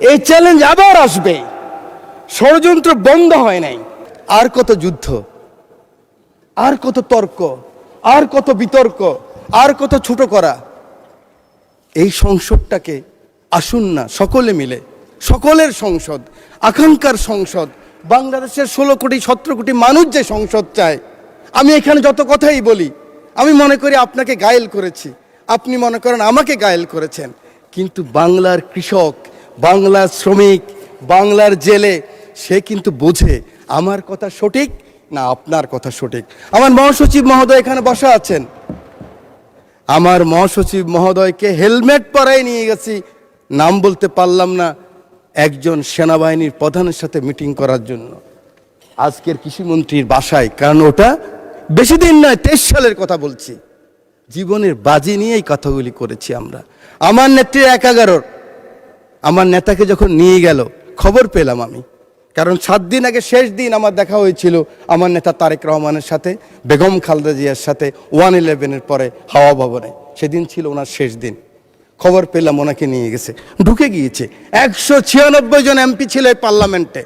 এই চ্যালেঞ্জ আবার আসবে। ষড়যন্ত্র বন্ধ হয় নাই। আর কত যুদ্ধ, আর কত তর্ক, আর কত বিতর্ক, আর কত ছোট করা। এই সংসদটাকে আসুন না সকলে মিলে, সকলের সংসদ, আকাঙ্ক্ষার সংসদ, বাংলাদেশের 16 কোটি 17 কোটি মানুষ যে সংসদ চায়। আমি এখানে যত কথাই বলি, আমি মনে করি আপনাকে ঘায়েল করেছি, আপনি মনে করেন আমাকে ঘায়েল করেছেন, কিন্তু বাংলার কৃষক, বাংলার শ্রমিক, বাংলার জেলে সে কিন্তু বোঝে আমার কথা সঠিক না আপনার কথা সঠিক। আমার মহাসচিব মহোদয় এখানে বসা আছেন, আমার মহাসচিব মহোদয়কে হেলমেট পরাই নিয়ে গেছি, নাম বলতে পারলাম না, একজন সেনাবাহিনীর প্রধানের সাথে মিটিং করার জন্য আজকের কৃষিমন্ত্রীর বাসায়। কারণ ওটা বেশি দিন নয়, 23 সালের কথা বলছি। জীবনের বাজি নিয়েই কথাগুলি করেছি আমরা। আমার নেত্রীর 11 আমার নেতাকে যখন নিয়ে গেল খবর পেলাম আমি, কারণ 7 দিন আগে শেষ দিন আমার দেখা হয়েছিল আমার নেতা তারেক রহমানের সাথে, বেগম খালেদা জিয়ার সাথে 111-এর পরে হাওয়া ভবনে। সেদিন ছিল ওনার শেষ দিন। খবর পেলাম ওনাকে নিয়ে গেছে, ঢুকে গিয়েছে। 196 জন এমপি ছিল এই পার্লামেন্টে,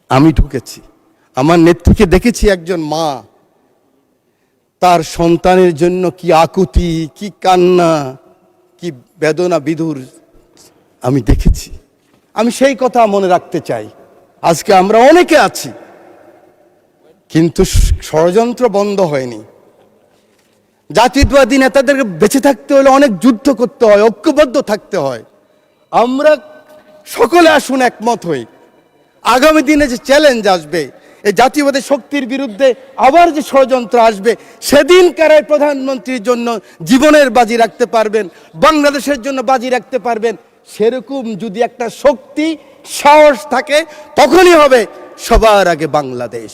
আমি ঢুকেছি। আমার নেত্রীকে দেখেছি, একজন মা, তার সন্তানের জন্য কি আকুতি, কি কান্না, কি বেদনা বিধুর আমি দেখেছি। আমি সেই কথা মনে রাখতে চাই। আজকে আমরা অনেকে আছি, কিন্তু ষড়যন্ত্র বন্ধ হয়নি। জাতীয়তাবাদী নেতাদেরকে বেঁচে থাকতে হলে অনেক যুদ্ধ করতে হয়, ঐক্যবদ্ধ থাকতে হয়। আমরা সকলে আসুন একমত হই। আগামী দিনে যে চ্যালেঞ্জ আসবে, এই জাতীয়বাদী শক্তির বিরুদ্ধে আবার যে ষড়যন্ত্র আসবে, সেদিন কারাই প্রধানমন্ত্রীর জন্য জীবনের বাজি রাখতে পারবেন, বাংলাদেশের জন্য বাজি রাখতে পারবেন, সেরকম যদি একটা শক্তি সাহস থাকে, তখনই হবে সবার আগে বাংলাদেশ।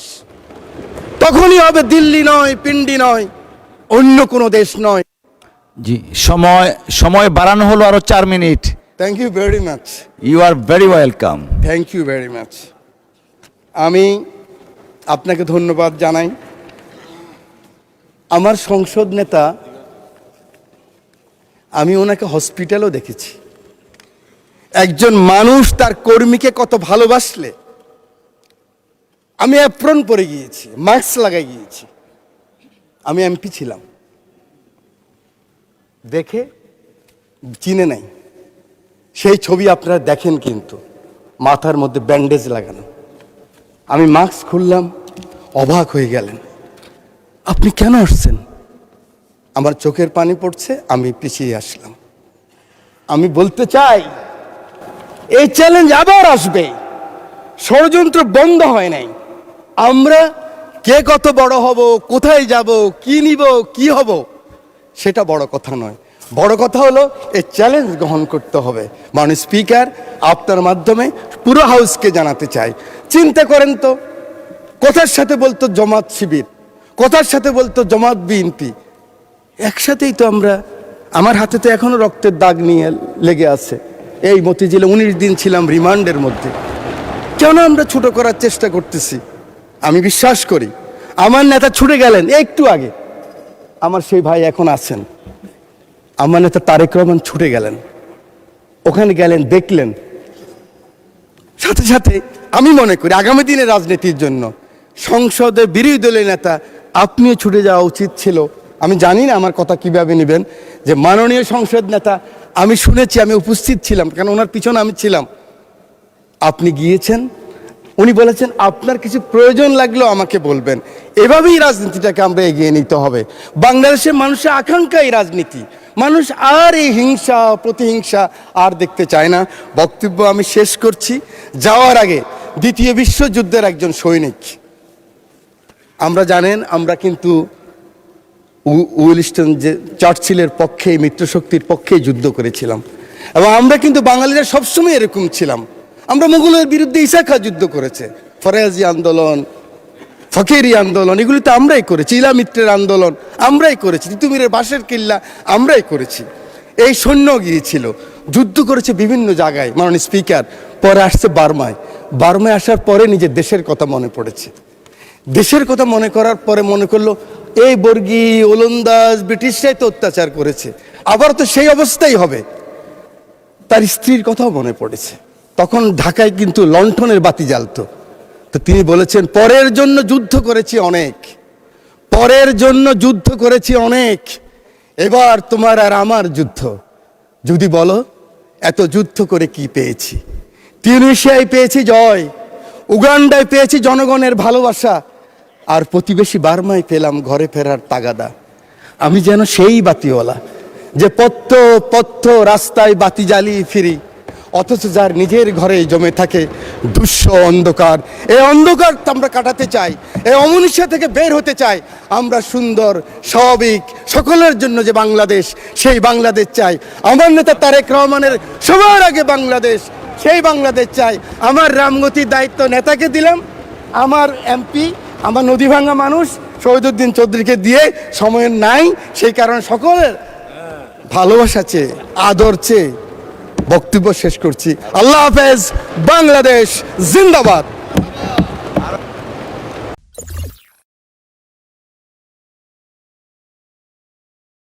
তখনই হবে দিল্লি নয়, পিন্ডি নয়, অন্য কোনো দেশ নয়। জি, সময় বাড়ানো হলো আরো 4 মিনিট। Thank you very much. You are very welcome. Thank you very much. আমি আপনাকে ধন্যবাদ জানাই। আমার সংসদ নেতা, আমি ওনাকে হসপিটালও দেখেছি। একজন মানুষ তার কর্মীকে কত ভালোবাসলে, আমি অ্যাপ্রন পরে গিয়েছি, মাস্ক লাগাই গিয়েছি। আমি এমপি ছিলাম, দেখে চিনে নাই। সেই ছবি আপনারা দেখেন, কিন্তু মাথার মধ্যে ব্যান্ডেজ লাগানো। আমি মাস্ক খুললাম, অবাক হয়ে গেলেন, আপনি কেন আসছেন? আমার চোখের পানি পড়ছে, আমি পিছিয়ে আসলাম। আমি বলতে চাই, এই চ্যালেঞ্জ আবার আসবে। ষড়যন্ত্র বন্ধ হয় নাই। আমরা কে কত বড় হব, কোথায় যাব, কি নিব, কি হব, সেটা বড় কথা নয়। বড় কথা হলো এই চ্যালেঞ্জ গ্রহণ করতে হবে। মাননীয় স্পিকার, আপনার মাধ্যমে পুরো হাউসকে জানাতে চাই, চিন্তা করেন তো, কথার সাথে বলতো জামাত শিবির, কথার সাথে বলতো জামাত বিএনপি, একসাথেই তো আমরা। আমার হাতে তো এখনো রক্তের দাগ নিয়ে লেগে আছে। এই মতিঝিলে 19 দিন ছিলাম রিমান্ডের মধ্যে। কেন আমরা ছোট করার চেষ্টা করতেছি? আমি বিশ্বাস করি আমার নেতা ছুটে গেলেন একটু আগে, আমার সেই ভাই এখন আছেন। আমার নেতা তারেক রহমান ছুটে গেলেন, ওখানে গেলেন, দেখলেন। সাথে সাথে আমি মনে করি আগামী দিনের রাজনীতির জন্য সংসদের বিরোধী দলের নেতা আপনিও ছুটে যাওয়া উচিত ছিল। আমি জানি না আমার কথা কিভাবে নেবেন, যে মাননীয় সংসদ নেতা, আমি শুনেছি, আমি উপস্থিত ছিলাম, কারণ ওনার পিছনে আমি ছিলাম। আপনি গিয়েছেন, উনি বলেছেন আপনার কিছু প্রয়োজন লাগলেও আমাকে বলবেন। এভাবেই রাজনীতিটাকে আমরা এগিয়ে নিতে হবে। বাংলাদেশের মানুষের আকাঙ্ক্ষা এই রাজনীতি। মানুষ আর এই হিংসা প্রতিহিংসা আর দেখতে চায় না। বক্তব্য আমি শেষ করছি। যাওয়ার আগে, দ্বিতীয় বিশ্বযুদ্ধের একজন সৈনিক, আমরা জানেন আমরা কিন্তু উইলস্টন যে চার্চিলের পক্ষে, মিত্রশক্তির পক্ষে যুদ্ধ করেছিলাম, এবং আমরা কিন্তু বাঙালিরা সবসময় এরকম ছিলাম। আমরা মুঘলের বিরুদ্ধে ঈসা খাঁ যুদ্ধ করেছে, ফরাজি আন্দোলন, ফকিরি আন্দোলন, এগুলি তো আমরাই করেছি। ইলামিত্রের আন্দোলন আমরাই করেছি, তিতুমিরের বাঁশের কিল্লা আমরাই করেছি। এই সৈন্য গিয়েছিল, যুদ্ধ করেছে বিভিন্ন জায়গায়। মাননীয় স্পিকার, পরে আসছে বার্মায়। বার্মায় আসার পরে নিজের দেশের কথা মনে পড়েছে। দেশের কথা মনে করার পরে মনে করলো, এই বর্গী, ওলন্দাজ, ব্রিটিশরাই তো অত্যাচার করেছে, আবার তো সেই অবস্থাই হবে। তার স্ত্রীর কথাও মনে পড়েছে। তখন ঢাকায় কিন্তু লণ্ঠনের বাতি জ্বালতো। তো তিনি বলেছেন, পরের জন্য যুদ্ধ করেছি অনেক, পরের জন্য যুদ্ধ করেছি অনেক, এবার তোমার আর আমার যুদ্ধ। যদি বলো এত যুদ্ধ করে কি পেয়েছি? তিউনিসিয়ায় পেয়েছি জয়, উগান্ডায় পেয়েছি জনগণের ভালোবাসা, আর প্রতিবেশী বার্মায় পেলাম ঘরে ফেরার তাগাদা। আমি যেন সেই বাতিওয়ালা যে পত্র পত্র রাস্তায় বাতি জ্বালিয়ে ফিরি, অথচ যার নিজের ঘরে জমে থাকে দুঃস্ব অন্ধকার। এই অন্ধকার আমরা কাটাতে চাই, এই অমনুষ্য থেকে বের হতে চাই। আমরা সুন্দর স্বাভাবিক সকলের জন্য যে বাংলাদেশ, সেই বাংলাদেশ চাই। আমার নেতা তারেক রহমানের সবার আগে বাংলাদেশ, সেই বাংলাদেশ চাই। আমার রামগতির দায়িত্ব নেতাকে দিলাম, আমার এমপি, আমার নদীভাঙ্গা মানুষ শহীদুদ্দিন চৌধুরীকে দিয়ে সময় নাই, সেই কারণে সকলের ভালোবাসা চেয়ে, আদর চেয়ে বক্তব্য শেষ করছি। আল্লাহ হাফেজ, বাংলাদেশ জিন্দাবাদ।